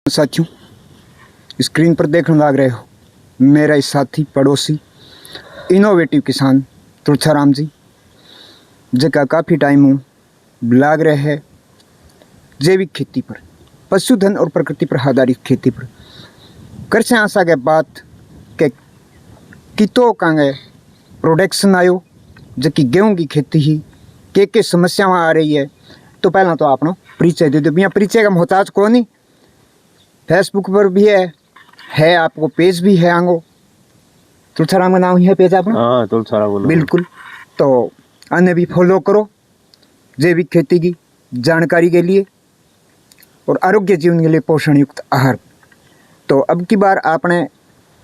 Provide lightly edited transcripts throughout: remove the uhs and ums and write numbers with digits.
साथियों, स्क्रीन पर देखने लग रहे हो मेरा इस साथी पड़ोसी इनोवेटिव किसान तुलसाराम जी, जगह काफ़ी टाइम लाग रहे हैं जैविक खेती पर, पशुधन और प्रकृति पर आधारित खेती पर। कर से आशा के बात के कितो कांगे प्रोडक्शन आयो जबकि गेहूं की खेती ही के समस्याएं आ रही है। तो पहला तो आपनो परिचय दे दो। बिना परिचय का मोहताज को नहीं। फेसबुक पर भी है आपको पेज भी है आंगो तुलसाराम का नाम ही है पेज आपका? हाँ, तुलसाराम बिल्कुल। तो अन्य भी फॉलो करो जैविक खेती की जानकारी के लिए और आरोग्य जीवन के लिए पोषण युक्त आहार। तो अब की बार आपने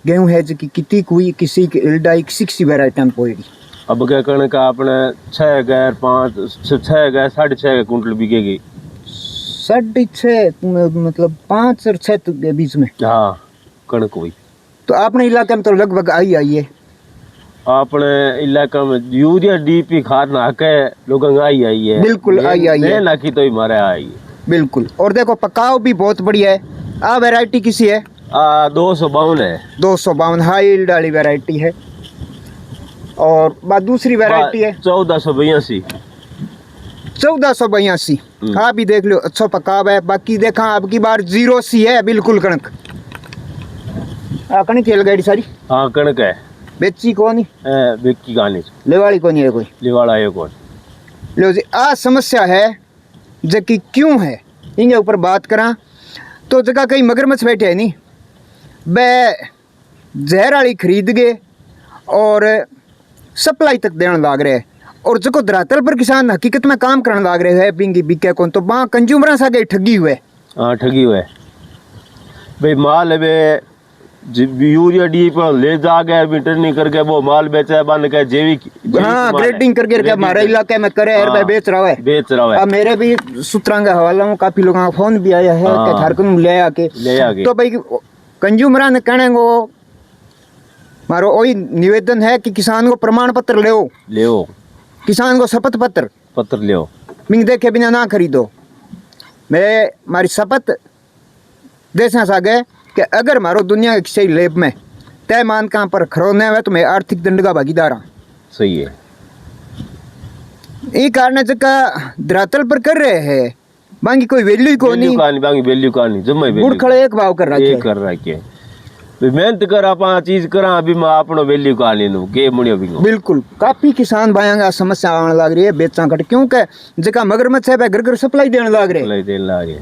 गेहूं है जो कि कितनी हुई, किसी की इल्डाई, किसी वैरायटी में पोएगी। अब क्या करने का आपने 6 गैर 6.5 कुंटल बिकेगी। 6.5 मतलब 5 और 6 के बीच में। हाँ, कणक हुई। तो आपने इलाके में तो लगभग आई है। अपने इलाका में यूरिया डीपी खाद ना के लोगों आई है। बिल्कुल आई है ना की तो ही मारे आई है। बिल्कुल। और देखो पकाव भी बहुत बढ़िया है। आ वैरायटी किसी है 252 है। 252 हाई इल्ड वाली वैरायटी है। और बात दूसरी वैरायटी है 1482। 1482। हाँ भी देख लो, अच्छा पकाव है। बाकी देखा अब की बार 0 सी है बिल्कुल कणक। कणक खेल गई सारी। हाँ, कणक है। बेची कौन ही बेची कहानी लेवाड़ी कौन है कोई लेवाड़ा है कौन। लो जी, आ समस्या है जबकि क्यों है इनके ऊपर बात करा। तो जगह कई मगरमच्छ बैठे है नहीं बे जहर वाली खरीद गए और सप्लाई तक देने लाग रहे हैं। और जो धरातल पर किसान हकीकत में काम करने लाग रहे हैं बिंगी बिके कौन, तो वहाँ कंज्यूमर सा गए ठगी हुए। हाँ, ठगी हुए भाई। माल है यूरिया डी पर ले जा गए रिटर्न करके वो माल बेचा बन के जैविक। हाँ, ग्रेडिंग करके हमारे इलाके में करे है। हाँ, बेच रहा है। मेरे भी सूत्रांग हवाला में काफी लोगों का फोन भी आया है। हाँ, झारखंड ले आके तो भाई कंज्यूमर ने कहने को मारो वही निवेदन है कि किसान को प्रमाण पत्र ले किसान को शपथ पत्र ले मिंग देखे बिना ना खरीदो। मैं हमारी शपथ देशना सा गए कि अगर मारो दुनिया के किसी लेब में तय मानका पर खरोने हुए तो मैं आर्थिक दंड का भागीदार हूँ। सही है। ये कारण जगह धरातल पर कर रहे हैं बाकी कोई वैल्यू को नहीं। बाकी वैल्यू का नहीं जम्मे गुड़ खड़े एक भाव कर रहा है। मेहनत कर आपा चीज करा अभी मैं अपनो वैल्यू का लेनो के मुड़ियो बिंगो। बिल्कुल। काफी किसान भाइयों समस्या आने लग रही है बेचा घट क्योंकि जगह मगरमच्छ है घर घर सप्लाई देने लग रहे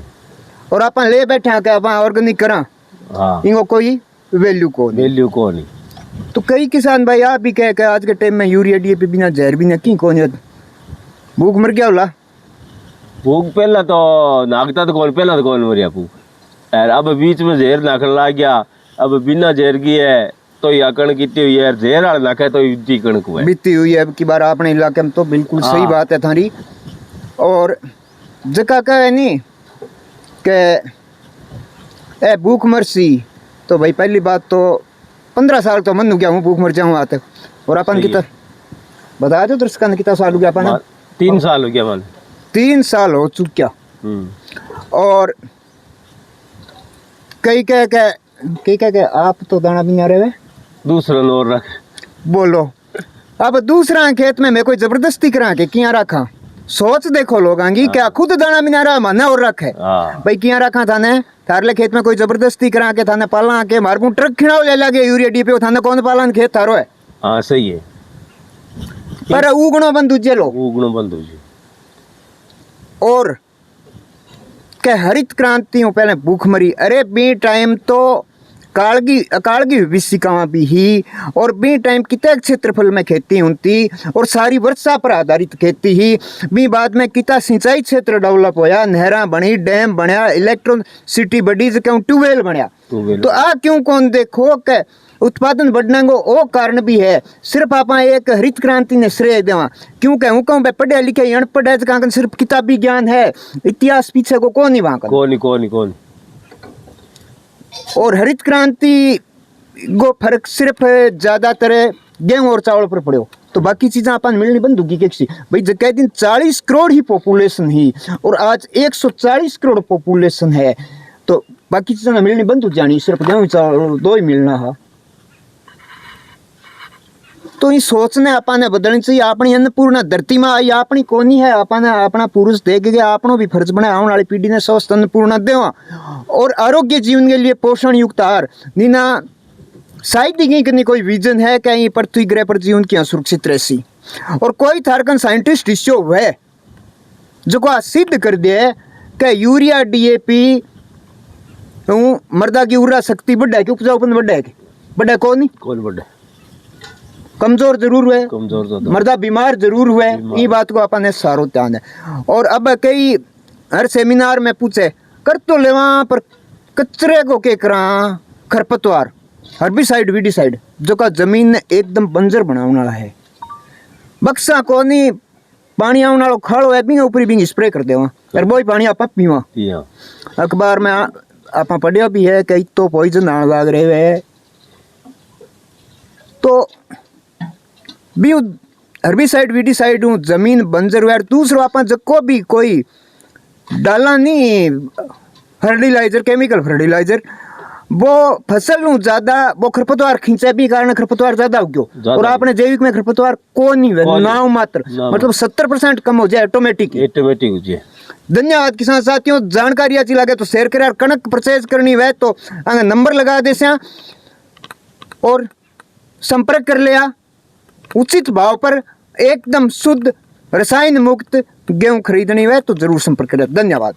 और आप ले बैठे हैं कि आप ऑर्गेनिक करा। हाँ, इनको कोई वैल्यू को नहीं। तो कई किसान भाई आप भी कह के आज के टाइम में यूरिया डीएपी बिना जहर भी नहीं कौन भूख मर गया होला। भूख पहला तो नागता तो कौन मरिया भूख। अब बीच में जहर नाखन लग गया। अब बिना जहर की है तो या कणक इतनी हुई है, जहर वाला नाखे तो इतनी कणक हुई बीती हुई है। अब की बार अपने इलाके में तो बिल्कुल सही बात है थारी। और जगह का है नहीं के भूख मरसी तो भाई पहली बात तो 15 साल तो मन गया हूँ भूख मर जाऊँ आते। और अपन कितना बता दो दर्शकों कितना साल हो गया अपन? 3 साल हो गया मन। 3 साल हो चुका। और कई कह आप तो दाना भी नहीं रहे दूसरा नोर रख बोलो। अब दूसरा खेत में मैं कोई जबरदस्ती करा के किया रखा सोच देखो लोग आंगी क्या खुद दाना भी ना रहा माना और रखे भाई किया रखा थाने थारले खेत में कोई जबरदस्ती करा के थाने पालना के मारकू ट्रक खिनाओ ले लगे यूरिया डीपी थाने कौन पालन खेत थारो है। हाँ, सही है। पर उगणो बंधु जेलो उगणो बंधु जी। और के हरित क्रांति पहले भूख मरी। अरे बी टाइम तो अकालगी विशिकावा भी ही और बी टाइम कितने क्षेत्रफल में खेती होती और सारी वर्षा पर आधारित खेती ही बी बाद में कितना सिंचाई क्षेत्र डेवलप होया, नहरा बनी, डैम बनया, इलेक्ट्रोसिटी बढ़ी, जो ट्यूबवेल बनया। तो आ क्यों कौन देखो के उत्पादन बढ़ने को वो कारण भी है। सिर्फ आप एक हरित क्रांति ने श्रेय देवा क्योंकि हूँ पढ़े लिखे अनपढ़ है सिर्फ किताबी ज्ञान है, इतिहास पीछे को कौन नहीं वहाँ कौन। और हरित क्रांति को फर्क सिर्फ ज्यादातर गेहूं और चावल पर पड़े तो बाकी चीजें अपन मिलनी बंद होगी कैसी भाई। जगह दिन 40 करोड़ ही पॉपुलेशन ही और आज 140 करोड़ पॉपुलेशन है। तो बाकी चीज़ें मिलनी बंद हो जानी, सिर्फ गेहूं चावल दो ही मिलना है। तो ये सोचने अपने बदलनी चाहिए। अपनी अन्नपूर्णा धरती में आई अपनी कोनी है, अपने अपना पुरुष देख के अपनों भी फर्ज बना आने वाली पीढ़ी ने स्वस्थ अन्नपूर्णा देवा और आरोग्य जीवन के लिए पोषण युक्त आहार नीना शायद ही कहीं कोई विजन है कि ये पृथ्वी ग्रह पर जीवन की सुरक्षित रहसी। और कोई थारकन साइंटिस्ट इश्यो है जो को सिद्ध कर दिया कि यूरिया DAP मर्दा की उर्रा शक्ति बढ़ा के उपजाऊपन बढ़ा कौन नहीं कौन बड़े कमजोर जरूर हुए, कमजोर तो मर्दा बीमार जरूर हुए। ये बात को अपन ने सारो ध्यान है। और अब कई हर सेमिनार में पूछे कर तो लेवा पर कचरे को के करा खरपतवार हर्बिसाइड वीडिसाइड जो का जमीन ने एकदम बंजर बनाने वाला है। बक्सा को नहीं पानी आने वाला खाड़ो है बिंग ऊपरी बिंग स्प्रे कर देवा और वो ही पानी आप पीवा। पिया अखबार में आप पढ़िया भी है कई तो पॉइजन आने लग रहे है। तो भी हर्बिसाइड वीडिसाइड जमीन बंजर हुआ। दूसरा आप जको भी कोई डाला नहीं फर्टिलाइजर केमिकल फर्टिलाइजर वो फसल नु ज्यादा वो खरपतवार खींचे भी कारण खरपतवार ज्यादा हो गयो। और आपने जैविक में खरपतवार को नहीं हुए नाव मात्र मतलब 70% कम हो जाए ऑटोमेटिक हो जाए। धन्यवाद किसान साथियों, जानकारी अच्छी लगे तो शेयर करें। कणक परचेज करनी है तो नंबर लगा दे और संपर्क कर लिया। उचित भाव पर एकदम शुद्ध रसायन मुक्त गेहूं खरीदनी है तो जरूर संपर्क करें। धन्यवाद।